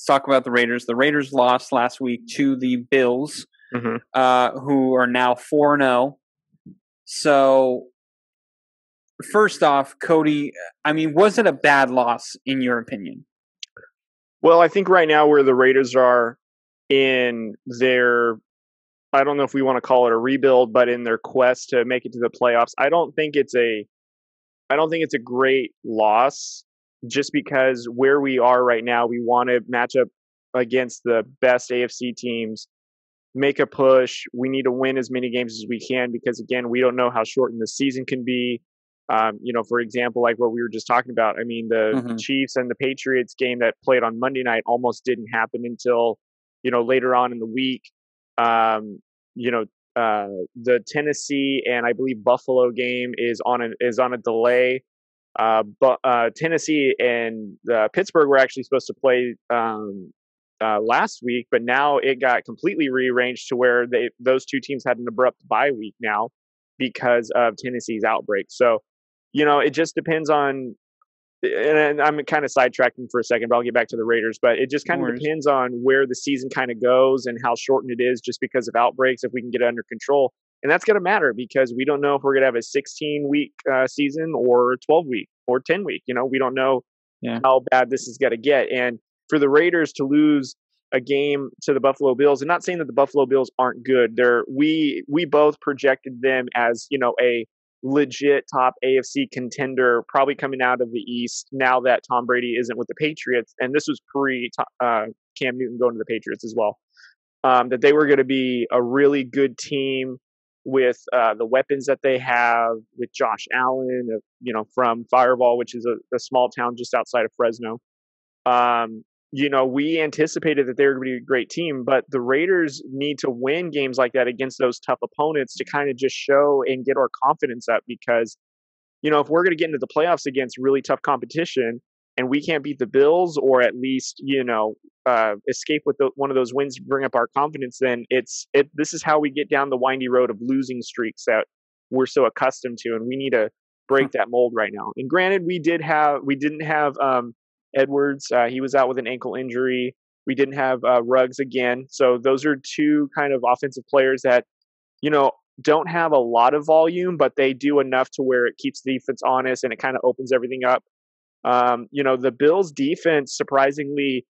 talk about the Raiders. The Raiders lost last week to the Bills, who are now 4-0. So, first off, Cody, I mean, was it a bad loss in your opinion? Well, I think right now where the Raiders are in their, I don't know if we want to call it a rebuild, but in their quest to make it to the playoffs, I don't think it's a great loss, just because where we are right now, we want to match up against the best AFC teams, make a push. We need to win as many games as we can, because again, we don't know how shortened the season can be. For example, like what we were just talking about, I mean, the Chiefs and the Patriots game that played on Monday night almost didn't happen until, later on in the week. The Tennessee and I believe Buffalo game is on a delay. But Tennessee and Pittsburgh were actually supposed to play last week, but now it got completely rearranged to where those two teams had an abrupt bye week now because of Tennessee's outbreak. So, it just depends on, and I'm kind of sidetracking for a second, but I'll get back to the Raiders. But it just kind of depends on where the season kind of goes and how shortened it is, just because of outbreaks, if we can get it under control. And that's going to matter, because we don't know if we're going to have a 16-week season or 12-week or 10-week. We don't know how bad this is going to get. And for the Raiders to lose a game to the Buffalo Bills, and not saying that the Buffalo Bills aren't good, we both projected them as, a legit top AFC contender, probably coming out of the East now that Tom Brady isn't with the Patriots. And this was pre Cam Newton going to the Patriots as well. That they were going to be a really good team with the weapons that they have, with Josh Allen, from Fireball, which is a small town just outside of Fresno. We anticipated that they were going to be a great team, but the Raiders need to win games like that against those tough opponents to kind of just show and get our confidence up, because, if we're going to get into the playoffs against really tough competition and we can't beat the Bills, or at least, escape with one of those wins to bring up our confidence, then this is how we get down the windy road of losing streaks that we're so accustomed to, and we need to break that mold right now. And granted, we didn't have Edwards. He was out with an ankle injury. We didn't have Ruggs again. So those are two kind of offensive players that, don't have a lot of volume, but they do enough to where it keeps the defense honest and it kind of opens everything up. The Bills defense surprisingly,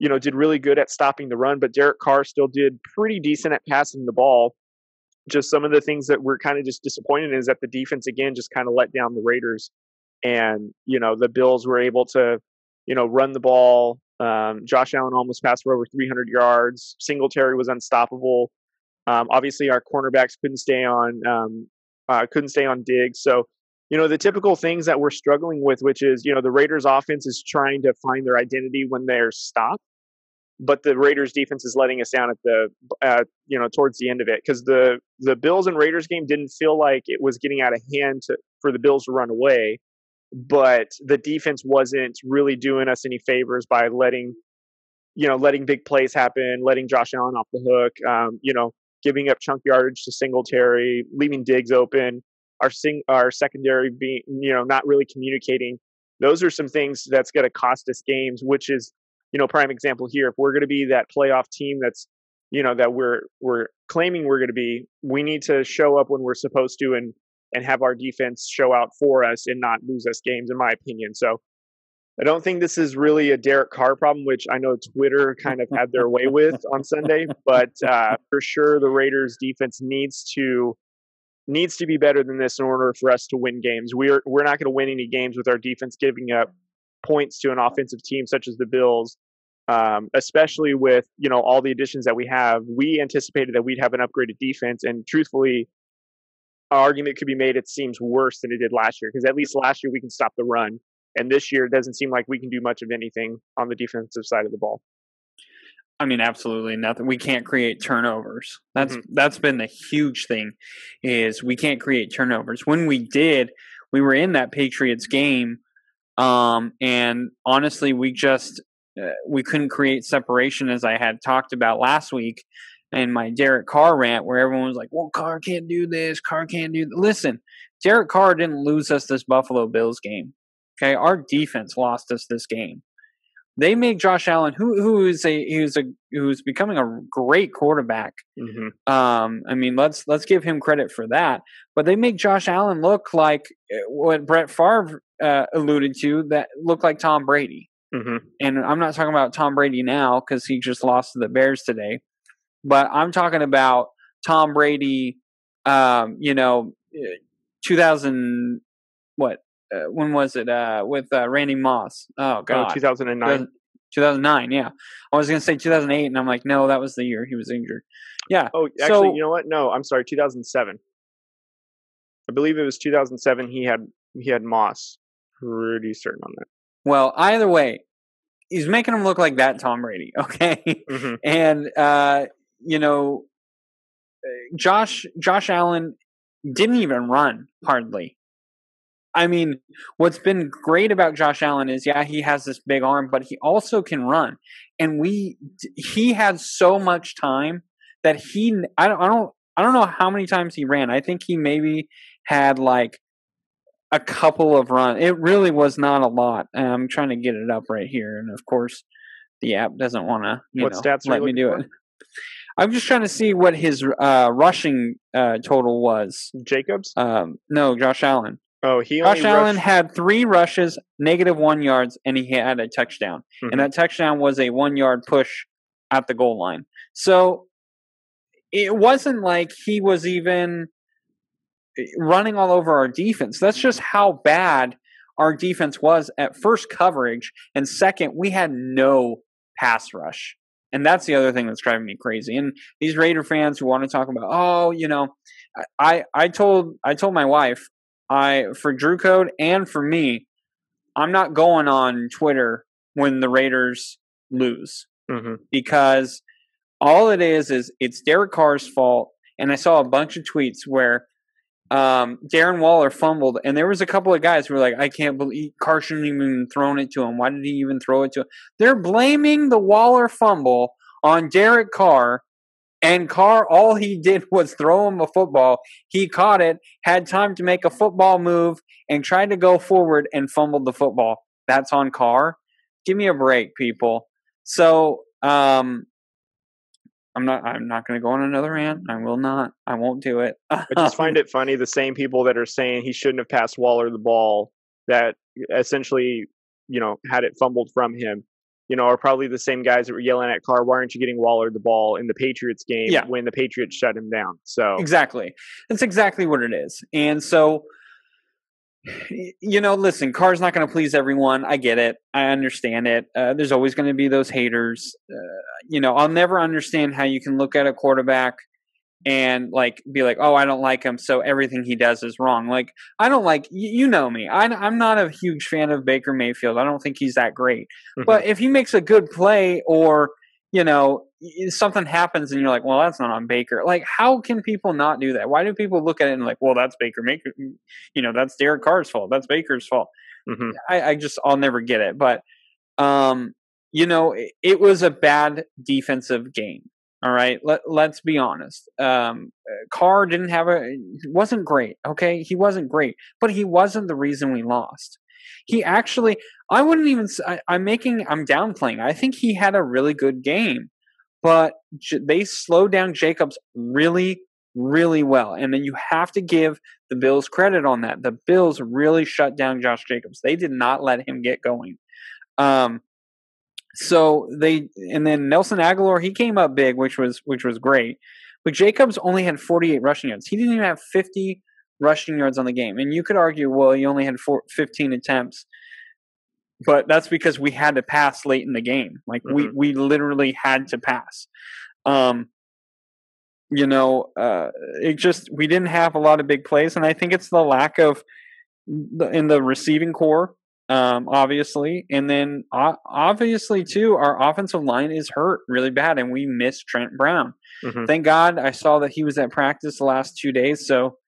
did really good at stopping the run, but Derek Carr still did pretty decent at passing the ball. Just some of the things that we're kind of just disappointed in is that the defense again just kind of let down the Raiders, and the Bills were able to run the ball. Josh Allen almost passed for over 300 yards. Singletary was unstoppable. Obviously, our cornerbacks couldn't stay on Diggs. So, the typical things that we're struggling with, which is, the Raiders offense is trying to find their identity when they're stopped, but the Raiders defense is letting us down towards the end of it, because the Bills and Raiders game didn't feel like it was getting out of hand for the Bills to run away. But the defense wasn't really doing us any favors by letting big plays happen, letting Josh Allen off the hook, giving up chunk yardage to Singletary, leaving Diggs open, our secondary being, not really communicating. Those are some things that's going to cost us games, which is, prime example here. If we're going to be that playoff team that's, that we're claiming we're going to be, we need to show up when we're supposed to and have our defense show out for us and not lose us games, in my opinion. So I don't think this is really a Derek Carr problem, which I know Twitter kind of had their way with on Sunday, but for sure the Raiders defense needs to be better than this in order for us to win games. We're not going to win any games with our defense giving up points to an offensive team such as the Bills, especially with, all the additions that we have. We anticipated that we'd have an upgraded defense, and truthfully, our argument could be made it seems worse than it did last year, because at least last year we can stop the run, and this year it doesn't seem like we can do much of anything on the defensive side of the ball. I mean, absolutely nothing. We can't create turnovers. That's been the huge thing, is we can't create turnovers. When we did, we were in that Patriots game, and honestly, we couldn't create separation, as I had talked about last week in my Derek Carr rant, where everyone was like, well, Carr can't do this, Carr can't do that. Listen, Derek Carr didn't lose us this Buffalo Bills game. Okay, our defense lost us this game. They make Josh Allen, who's becoming a great quarterback. I mean, let's give him credit for that. But they make Josh Allen look like what Brett Favre alluded to, that looked like Tom Brady. And I'm not talking about Tom Brady now because he just lost to the Bears today. But I'm talking about Tom Brady, 2000, what? When was it? With Randy Moss. Oh, God. 2009. 2009, yeah. I was going to say 2008, and I'm like, no, that was the year he was injured. Yeah. Oh, actually, you know what? No, I'm sorry, 2007. I believe it was 2007 he had Moss. Pretty certain on that. Well, either way, he's making him look like that Tom Brady, okay? And, Josh Allen didn't even run, hardly. I mean, what's been great about Josh Allen is, yeah, he has this big arm, but he also can run. And he had so much time that I don't know how many times he ran. I think he maybe had like a couple of runs. It really was not a lot. I'm trying to get it up right here, and of course, the app doesn't want to let me do it. I'm just trying to see what his rushing total was. Jacobs? No, Josh Allen. Oh, Josh Allen had 3 rushes, -1 yards, and he had a touchdown. And that touchdown was a 1-yard push at the goal line. So it wasn't like he was even running all over our defense. That's just how bad our defense was at first coverage, and second, we had no pass rush. And that's the other thing that's driving me crazy. And these Raider fans who want to talk about, I told my wife, for Drew Code and for me, I'm not going on Twitter when the Raiders lose because all it is it's Derek Carr's fault. And I saw a bunch of tweets where Darren Waller fumbled, and there was a couple of guys who were like, I can't believe Carr shouldn't even thrown it to him. Why did he even throw it to him? They're blaming the Waller fumble on Derek Carr. And Carr, all he did was throw him a football. He caught it, had time to make a football move, and tried to go forward and fumbled the football. That's on Carr. Give me a break, people. So, I'm not going to go on another rant. I will not. I won't do it. I just find it funny. The same people that are saying he shouldn't have passed Waller the ball, that essentially, had it fumbled from him, are probably the same guys that were yelling at Carr, why aren't you getting Waller the ball in the Patriots game when the Patriots shut him down? So exactly. That's exactly what it is. And so, listen, Carr's not going to please everyone. I get it. I understand it. There's always going to be those haters. I'll never understand how you can look at a quarterback and be like, oh, I don't like him, so everything he does is wrong. Like, I don't like, you know me. I'm not a huge fan of Baker Mayfield. I don't think he's that great. But if he makes a good play or, something happens and you're like, well, that's not on Baker. Like, how can people not do that? Why do people look at it and like, well, that's Baker Mayfield. That's Derek Carr's fault. That's Baker's fault. I'll never get it. But, it was a bad defensive game. All right, let's be honest. Carr wasn't great. Okay, he wasn't great, but he wasn't the reason we lost. He actually, I wouldn't even. I'm downplaying. I think he had a really good game, but they slowed down Jacobs really, really well. And then you have to give the Bills credit on that. The Bills really shut down Josh Jacobs. They did not let him get going. And then Nelson Aguilar, he came up big, which was great. But Jacobs only had 48 rushing yards. He didn't even have 50 rushing yards on the game. And you could argue, well, he only had 15 attempts. But that's because we had to pass late in the game. Like, we literally had to pass. We didn't have a lot of big plays. And I think it's the lack of in the receiving core. Obviously. And then obviously too, our offensive line is hurt really bad and we missed Trent Brown. Thank God I saw that he was at practice the last 2 days. So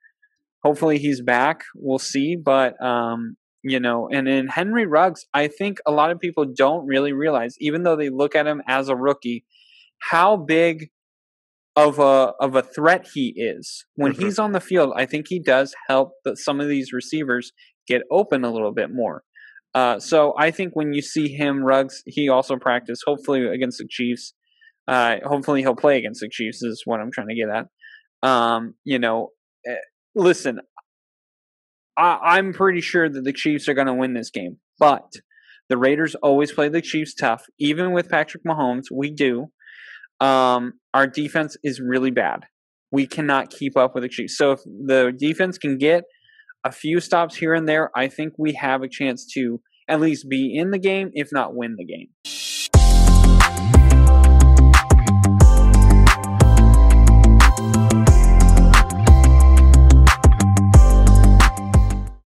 hopefully he's back. We'll see. But, and then Henry Ruggs, I think a lot of people don't really realize, even though they look at him as a rookie, how big of a threat he is when he's on the field. I think he does help some of these receivers get open a little bit more. So I think when you see him, Ruggs, he also practiced, hopefully against the Chiefs. Hopefully he'll play against the Chiefs is what I'm trying to get at. Listen, I'm pretty sure that the Chiefs are going to win this game, but the Raiders always play the Chiefs tough. Even with Patrick Mahomes, we do. Our defense is really bad. We cannot keep up with the Chiefs. So if the defense can get a few stops here and there, I think we have a chance to at least be in the game, if not win the game.